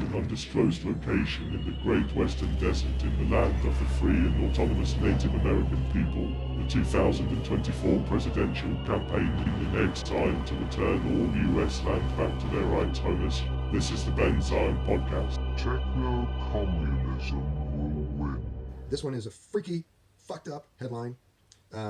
an undisclosed location in the Great Western Desert in the land of the free and autonomous Native American people. The 2024 presidential campaign in the next time to return all US land back to their rights owners. This is the Ben Zion Podcast. Techno-communism will win. This one is a freaky, fucked up headline.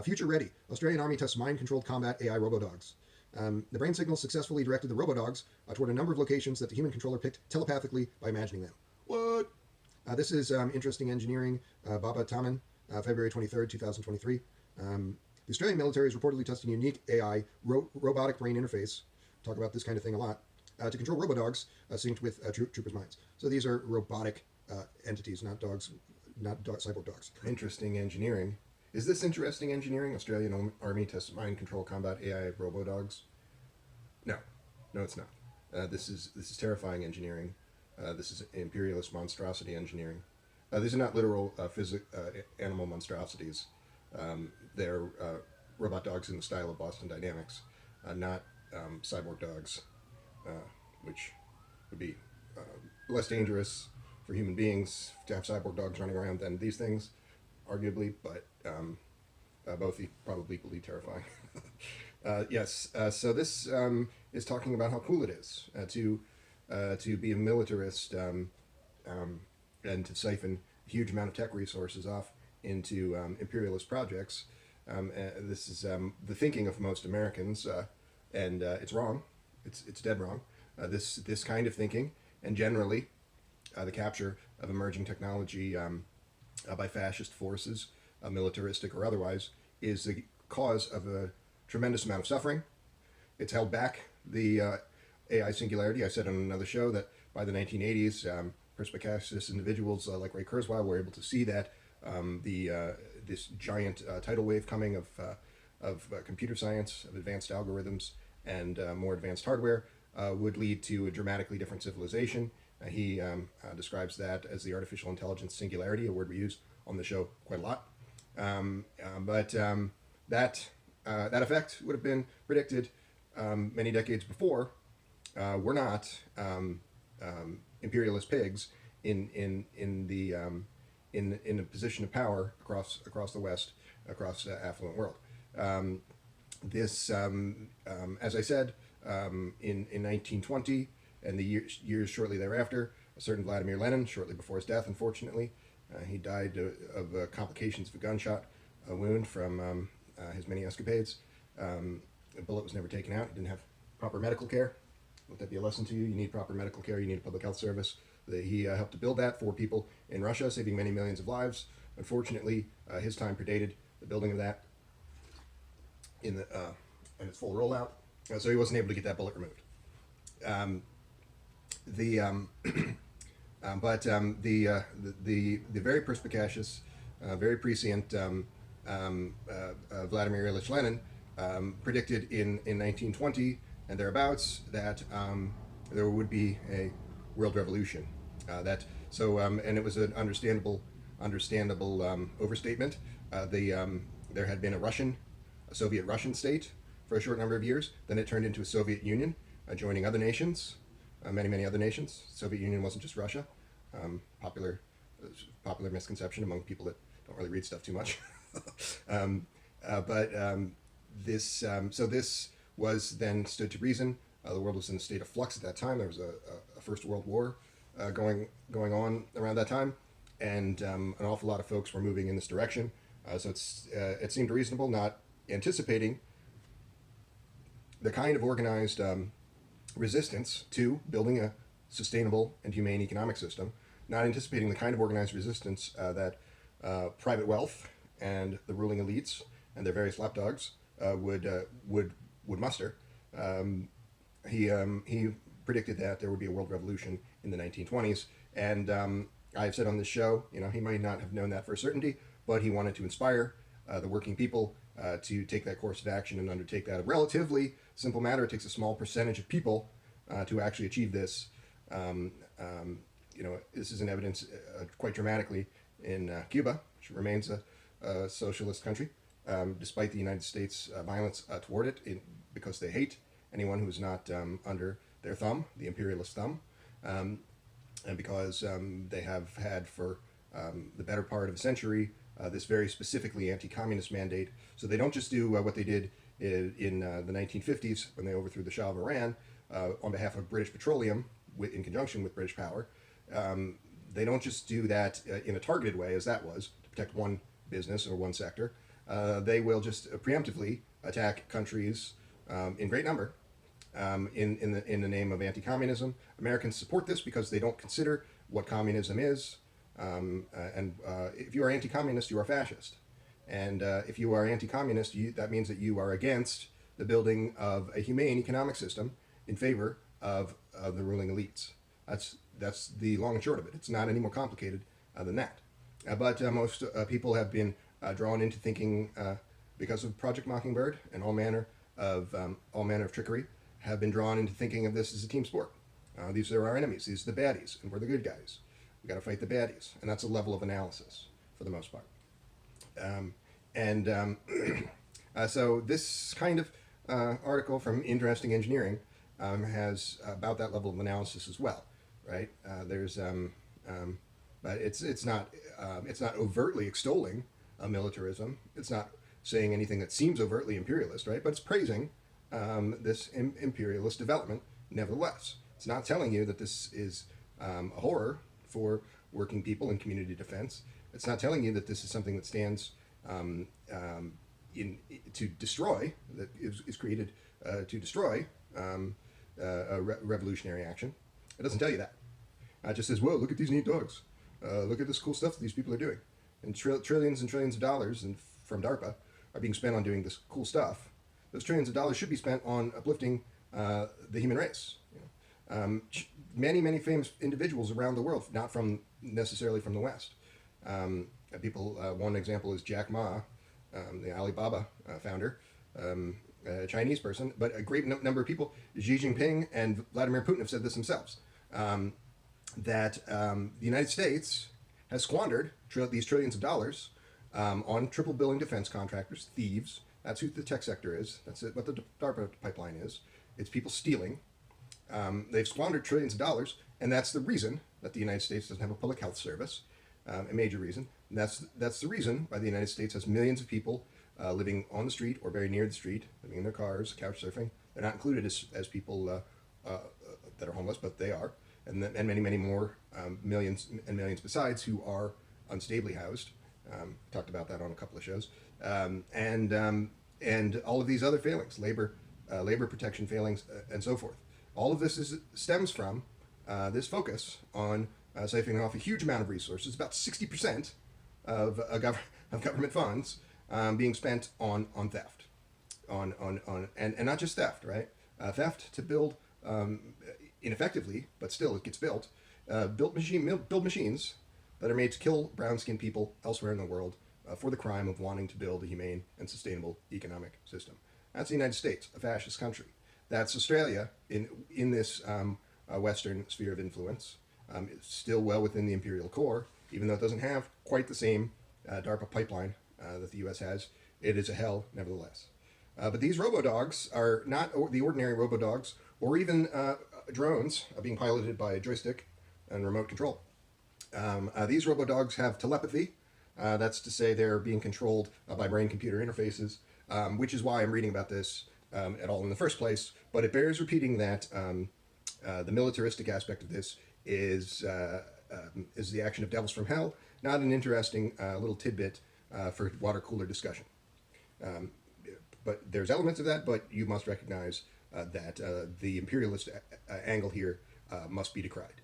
Future ready. Australian Army tests mind-controlled combat AI robodogs. The brain signals successfully directed the robodogs toward a number of locations that the human controller picked telepathically by imagining them. What? This is Interesting Engineering, Baba Taman, February 23rd, 2023. The Australian military is reportedly testing a unique AI robotic brain interface. Talk about this kind of thing a lot. To control robodogs synced with troopers' minds. So these are robotic entities, not dogs, cyborg dogs. Interesting Engineering. Is this Interesting Engineering? Australian Army tests mind control combat AI robodogs? No, it's not. This is Terrifying Engineering. This is Imperialist Monstrosity Engineering. These are not literal animal monstrosities. They're robot dogs in the style of Boston Dynamics, not cyborg dogs, which would be less dangerous for human beings to have cyborg dogs running around than these things, arguably, but both probably equally terrifying. Yes, so this is talking about how cool it is to be a militarist and to siphon a huge amount of tech resources off into imperialist projects. This is the thinking of most Americans, and it's wrong. It's dead wrong. This kind of thinking, and generally the capture of emerging technology by fascist forces, militaristic or otherwise, is the cause of a tremendous amount of suffering. It's held back the AI singularity. I said on another show that by the 1980s, perspicacous individuals like Ray Kurzweil were able to see that this giant tidal wave coming of computer science, of advanced algorithms, and more advanced hardware would lead to a dramatically different civilization. He describes that as the artificial intelligence singularity, a word we use on the show quite a lot. But that effect would have been predicted many decades before. We're not imperialist pigs in a position of power across the West, across the affluent world. As I said, in 1920 and the years shortly thereafter, a certain Vladimir Lenin, shortly before his death, unfortunately, he died of complications of a gunshot wound from his many escapades. A bullet was never taken out. He didn't have proper medical care. Let that be a lesson to you. You need proper medical care. You need a public health service. He helped to build that for people in Russia, saving many millions of lives. Unfortunately, his time predated the building of that in its full rollout, so he wasn't able to get that bullet removed. But the very perspicacious, very prescient Vladimir Ilyich Lenin predicted in 1920 and thereabouts that there would be a world revolution. And it was an understandable overstatement. There had been a Soviet-Russian state for a short number of years. Then it turned into a Soviet Union, joining other nations, many other nations. Soviet Union wasn't just Russia. Popular misconception among people that don't really read stuff too much. This was then stood to reason. The world was in a state of flux at that time. There was a First World War going on around that time, and an awful lot of folks were moving in this direction. So it seemed reasonable, not anticipating the kind of organized resistance to building a sustainable and humane economic system, not anticipating the kind of organized resistance that private wealth and the ruling elites and their various lapdogs would muster. He predicted that there would be a world revolution in the 1920s, and I've said on this show, he might not have known that for certainty, but he wanted to inspire the working people to take that course of action and undertake that. A relatively simple matter. It takes a small percentage of people to actually achieve this. This is in evidence quite dramatically in Cuba, which remains a socialist country, despite the United States violence toward it, because they hate anyone who's not under their thumb, the imperialist thumb. and because they have had for the better part of a century this very specifically anti-communist mandate. So they don't just do what they did in the 1950s when they overthrew the Shah of Iran on behalf of British Petroleum in conjunction with British Power. They don't just do that in a targeted way, as that was, to protect one business or one sector. They will just preemptively attack countries in great number in the name of anti-communism. Americans support this because they don't consider what communism is. If you are anti-communist, you are fascist. And if you are anti-communist, that means that you are against the building of a humane economic system in favor of the ruling elites. That's the long and short of it. It's not any more complicated than that. But most people have been drawn into thinking, because of Project Mockingbird and all manner of trickery, have been drawn into thinking of this as a team sport. These are our enemies. These are the baddies, and we're the good guys. We got to fight the baddies, and that's a level of analysis for the most part. So this kind of article from Interesting Engineering has about that level of analysis as well, right? But it's not overtly extolling militarism. It's not saying anything that seems overtly imperialist, right? But it's praising this imperialist development. Nevertheless, it's not telling you that this is a horror for working people in community defense. It's not telling you that this is something that stands to destroy, that is created to destroy a revolutionary action. It doesn't tell you that. It just says, whoa, look at these neat dogs. Look at this cool stuff that these people are doing. And trillions and trillions of dollars from DARPA are being spent on doing this cool stuff. Those trillions of dollars should be spent on uplifting the human race. Many famous individuals around the world, not necessarily from the West. One example is Jack Ma, the Alibaba founder, a Chinese person, but a great number of people, Xi Jinping and Vladimir Putin, have said this themselves, that the United States has squandered these trillions of dollars on triple billing defense contractors, thieves. That's who the tech sector is. That's what the DARPA pipeline is. It's people stealing. They've squandered trillions of dollars, and that's the reason that the United States doesn't have a public health service, a major reason. And that's the reason why the United States has millions of people living on the street or very near the street, living in their cars, couch surfing. They're not included as people that are homeless, but they are, and many more millions and millions besides who are unstably housed. Talked about that on a couple of shows, and all of these other failings, labor protection failings, and so forth. All of this stems from this focus on siphoning off a huge amount of resources, about 60% of government funds being spent on theft, and not just theft, right? Theft to build ineffectively, but still it gets built. Build machines that are made to kill brown-skinned people elsewhere in the world for the crime of wanting to build a humane and sustainable economic system. That's the United States, a fascist country. That's Australia in this Western sphere of influence. It's still well within the imperial core, even though it doesn't have quite the same DARPA pipeline that the U.S. has. It is a hell, nevertheless. But these robo-dogs are not the ordinary robo-dogs, or even drones being piloted by a joystick and remote control. These robo-dogs have telepathy. That's to say they're being controlled by brain-computer interfaces, which is why I'm reading about this at all in the first place. But it bears repeating that the militaristic aspect of this is the action of devils from hell, not an interesting little tidbit for water cooler discussion. But there's elements of that, but you must recognize that the imperialist angle here must be decried.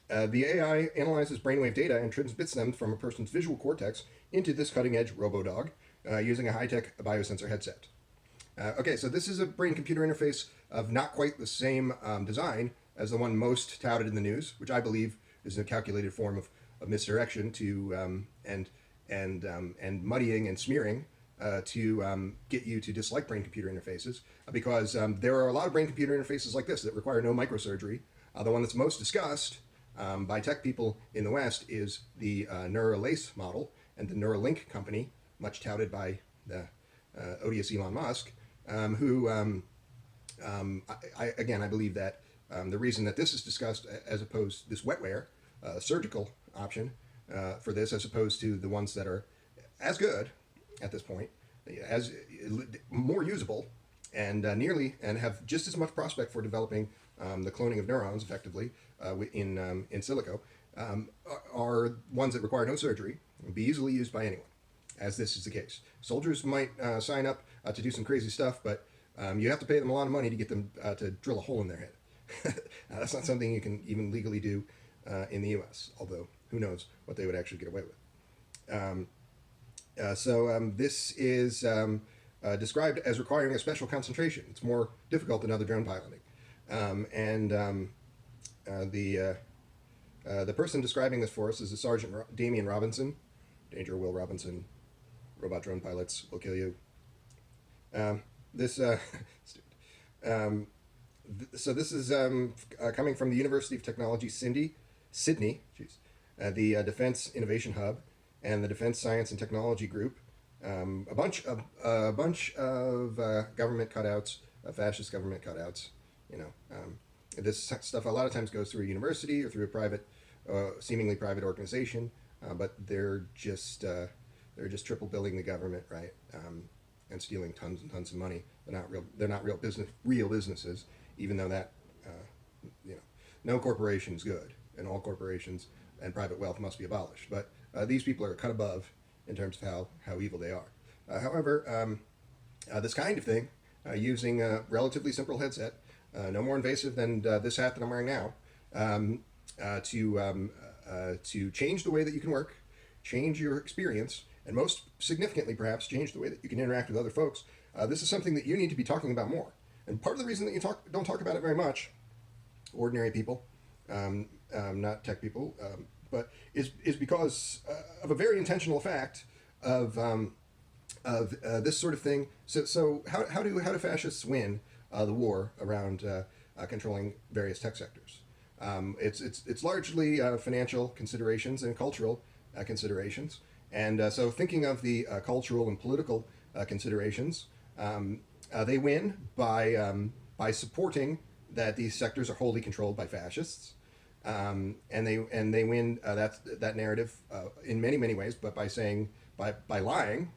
The AI analyzes brainwave data and transmits them from a person's visual cortex into this cutting-edge robo-dog using a high-tech biosensor headset. Okay, so this is a brain-computer interface of not quite the same design as the one most touted in the news, which I believe is a calculated form of misdirection to and muddying and smearing to get you to dislike brain-computer interfaces, because there are a lot of brain-computer interfaces like this that require no microsurgery. The one that's most discussed by tech people in the West is the Neuralace model and the Neuralink company, much touted by the odious Elon Musk, who, I believe that The reason that this is discussed as opposed this wetware, surgical option for this, as opposed to the ones that are as good at this point, as more usable, and nearly and have just as much prospect for developing the cloning of neurons effectively in silico, are ones that require no surgery and be easily used by anyone, as this is the case. Soldiers might sign up to do some crazy stuff, but you have to pay them a lot of money to get them to drill a hole in their head. That's not something you can even legally do in the US, although who knows what they would actually get away with. This is described as requiring a special concentration. It's more difficult than other drone piloting. The person describing this for us is a Sergeant Damian Robinson. Danger, Will Robinson. Robot drone pilots will kill you. So this is coming from the University of Technology, Sydney, the Defense Innovation Hub, and the Defense Science and Technology Group. A bunch of government cutouts, fascist government cutouts. This stuff a lot of times goes through a university or through a private, seemingly private organization, but they're just triple billing the government, right? And stealing tons and tons of money. They're not real businesses, even though that no corporation is good, and all corporations and private wealth must be abolished. But these people are cut above in terms of how evil they are. However, this kind of thing, using a relatively simple headset, no more invasive than this hat that I'm wearing now, to change the way that you can work, change your experience, and most significantly, perhaps, change the way that you can interact with other folks. This is something that you need to be talking about more. And part of the reason that you don't talk about it very much, ordinary people, not tech people, but is because of a very intentional fact of this sort of thing. So how do fascists win the war around controlling various tech sectors? It's largely financial considerations and cultural considerations. And so thinking of the cultural and political considerations, they win by supporting that these sectors are wholly controlled by fascists, and they win that narrative in many ways, but by lying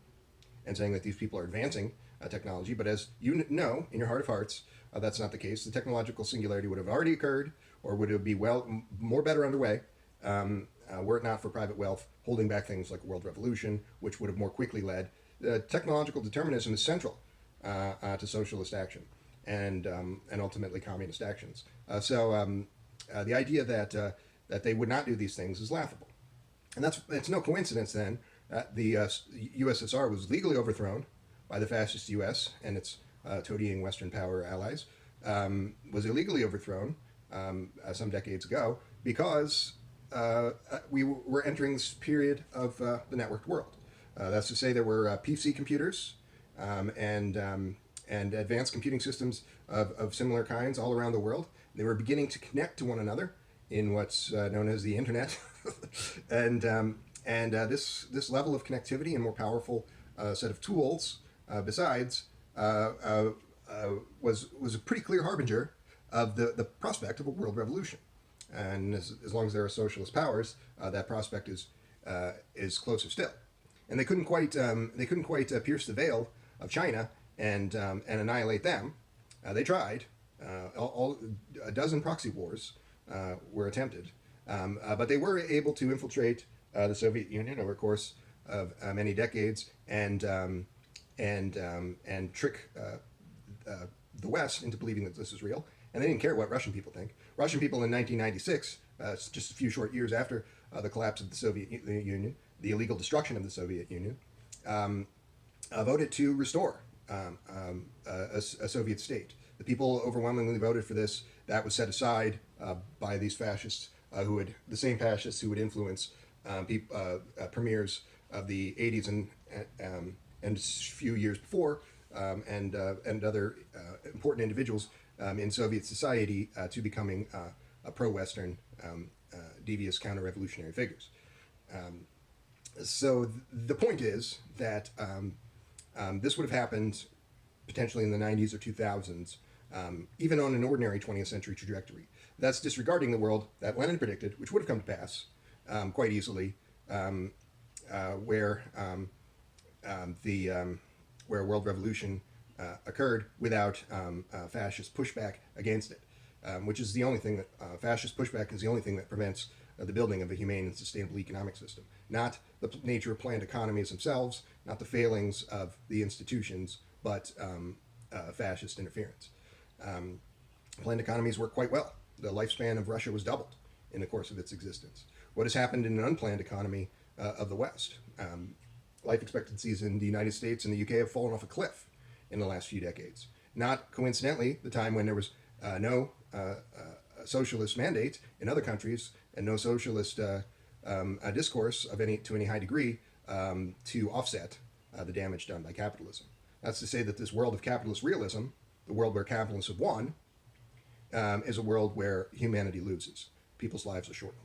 and saying that these people are advancing technology. But as you know in your heart of hearts, that's not the case. The technological singularity would have already occurred, or would it be better underway, were it not for private wealth holding back things like a world revolution, which would have more quickly led. Technological determinism is central to socialist action and ultimately communist actions. The idea that they would not do these things is laughable, and it's no coincidence then that the USSR was legally overthrown by the fascist US and its toadying Western power allies. Was illegally overthrown some decades ago because we were entering this period of the networked world. That's to say, there were PC computers and advanced computing systems of similar kinds all around the world. They were beginning to connect to one another in what's known as the internet, and this level of connectivity and more powerful set of tools, besides, was a pretty clear harbinger of the prospect of a world revolution. And as long as there are socialist powers, that prospect is closer still. And they couldn't quite pierce the veil of China and annihilate them. They tried. A dozen proxy wars were attempted, but they were able to infiltrate the Soviet Union over the course of many decades and trick the West into believing that this is real. And they didn't care what Russian people think. Russian people in 1996, just a few short years after the collapse of the Soviet Union, the illegal destruction of the Soviet Union, voted to restore a Soviet state. The people overwhelmingly voted for this. That was set aside by these fascists, the same fascists who would influence premiers of the 80s and a few years before, and other important individuals in Soviet society to becoming pro-Western, devious counter-revolutionary figures. So the point is that this would have happened potentially in the 90s or 2000s even on an ordinary 20th century trajectory. That's disregarding the world that Lenin predicted, which would have come to pass quite easily, where where a world revolution occurred without fascist pushback against it, which is the only thing that fascist pushback is the only thing that prevents the building of a humane and sustainable economic system. Not the nature of planned economies themselves, not the failings of the institutions, but fascist interference. Planned economies work quite well. The lifespan of Russia was doubled in the course of its existence. What has happened in an unplanned economy of the West? Life expectancies in the United States and the UK have fallen off a cliff in the last few decades. Not coincidentally, the time when there was no socialist mandate in other countries and no socialist discourse of to any high degree to offset the damage done by capitalism. That's to say that this world of capitalist realism, the world where capitalists have won, is a world where humanity loses. People's lives are shortened.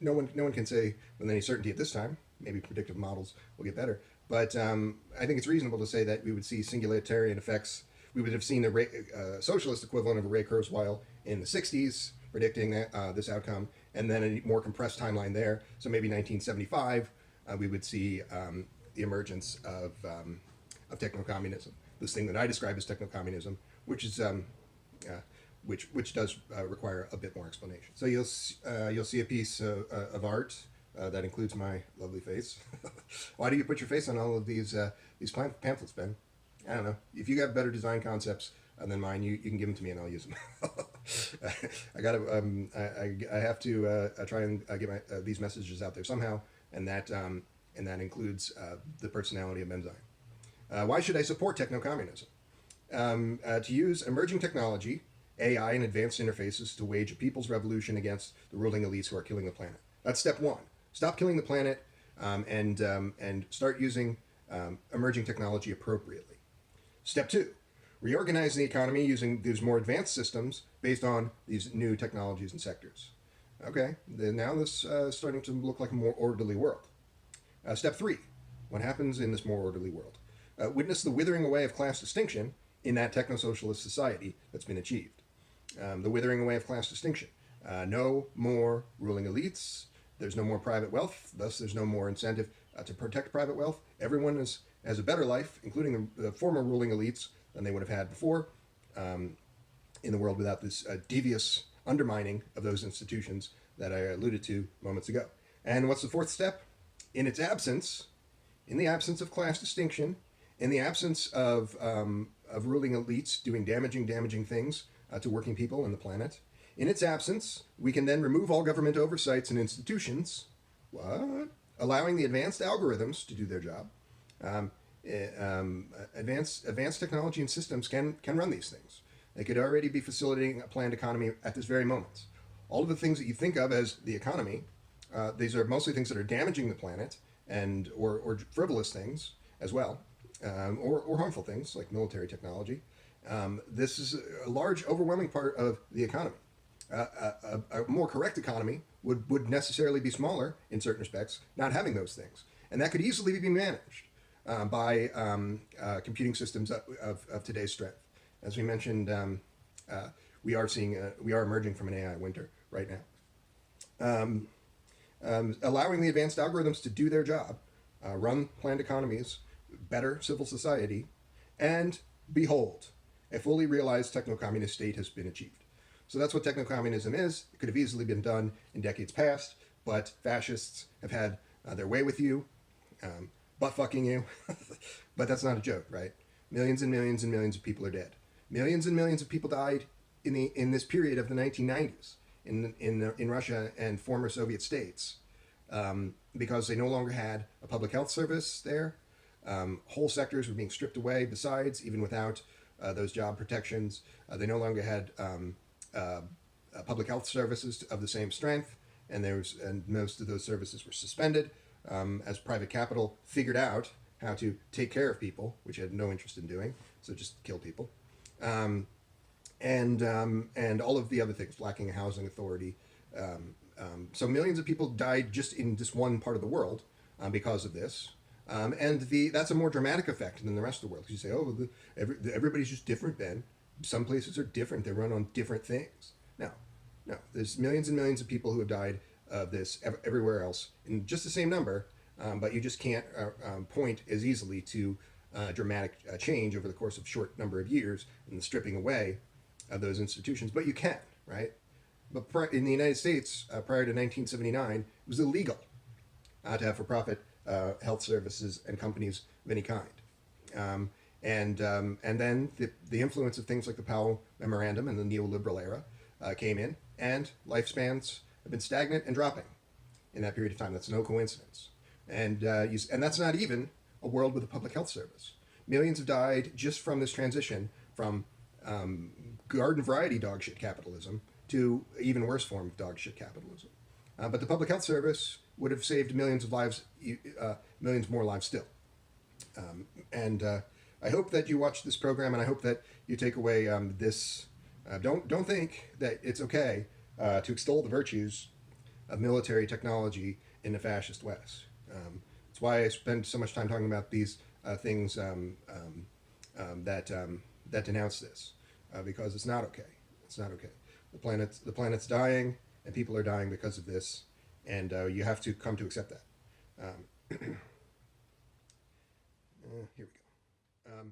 No one can say with any certainty at this time. Maybe predictive models will get better, but I think it's reasonable to say that we would see singularitarian effects. We would have seen the socialist equivalent of a Ray Kurzweil in the 60s predicting this outcome, and then a more compressed timeline there. So maybe 1975, we would see the emergence of techno-communism, this thing that I describe as techno-communism, which is which does require a bit more explanation. So you'll see a piece of art that includes my lovely face. Why do you put your face on all of these pamphlets, Ben? I don't know. If you got better design concepts than mine, you can give them to me and I'll use them. I have to try and get these messages out there somehow, and that includes the personality of Benzyme. Why should I support techno-communism? To use emerging technology, AI, and advanced interfaces to wage a people's revolution against the ruling elites who are killing the planet. That's step one. Stop killing the planet and start using emerging technology appropriately. Step two, reorganize the economy using these more advanced systems based on these new technologies and sectors. Okay, now this is starting to look like a more orderly world. Step three, what happens in this more orderly world? Witness the withering away of class distinction in that techno-socialist society that's been achieved. The withering away of class distinction. No more ruling elites. There's no more private wealth. Thus, there's no more incentive to protect private wealth. Everyone has a better life, including the former ruling elites, than they would have had before in the world without this devious undermining of those institutions that I alluded to moments ago. And what's the fourth step? In its absence, in the absence of class distinction, in the absence of ruling elites doing damaging things to working people and the planet, in its absence, we can then remove all government oversights and institutions, allowing the advanced algorithms to do their job. Advanced technology and systems can run these things. They could already be facilitating a planned economy at this very moment. All of the things that you think of as the economy, these are mostly things that are damaging the planet and or frivolous things as well, or harmful things like military technology. This is a large, overwhelming part of the economy. A more correct economy would necessarily be smaller in certain respects, not having those things. And that could easily be managed by computing systems of today's strength. As we mentioned, we are emerging from an AI winter right now. Allowing the advanced algorithms to do their job, run planned economies, better civil society, and behold, a fully realized techno-communist state has been achieved. So that's what techno-communism is. It could have easily been done in decades past, but fascists have had their way with you, butt-fucking you. But that's not a joke, right? Millions and millions and millions of people are dead. Millions and millions of people died in this period of the 1990s in Russia and former Soviet states because they no longer had a public health service there. Whole sectors were being stripped away. Besides, even without those job protections, they no longer had public health services of the same strength, and most of those services were suspended as private capital figured out how to take care of people, which it had no interest in doing, so just kill people, and all of the other things, lacking a housing authority. So millions of people died just in this one part of the world because of this. And that's a more dramatic effect than the rest of the world. You say, oh, everybody's just different, Ben. Some places are different. They run on different things. No, there's millions and millions of people who have died of this everywhere else in just the same number, but you just can't point as easily to dramatic change over the course of a short number of years and the stripping away of those institutions. But you can, right? But in the United States, prior to 1979, it was illegal to have for-profit health services and companies of any kind. And then the influence of things like the Powell Memorandum and the neoliberal era came in, and lifespans have been stagnant and dropping in that period of time. That's no coincidence. And that's not even a world with a public health service. Millions have died just from this transition from garden variety dog shit capitalism to even worse form of dog shit capitalism. But the public health service would have saved millions of lives, millions more lives still. I hope that you watch this program, and I hope that you take away this. Don't think that it's okay to extol the virtues of military technology in the fascist West. That's why I spend so much time talking about these things that denounce this, because it's not okay. It's not okay. The planet's dying, and people are dying because of this, and you have to come to accept that. Here we go.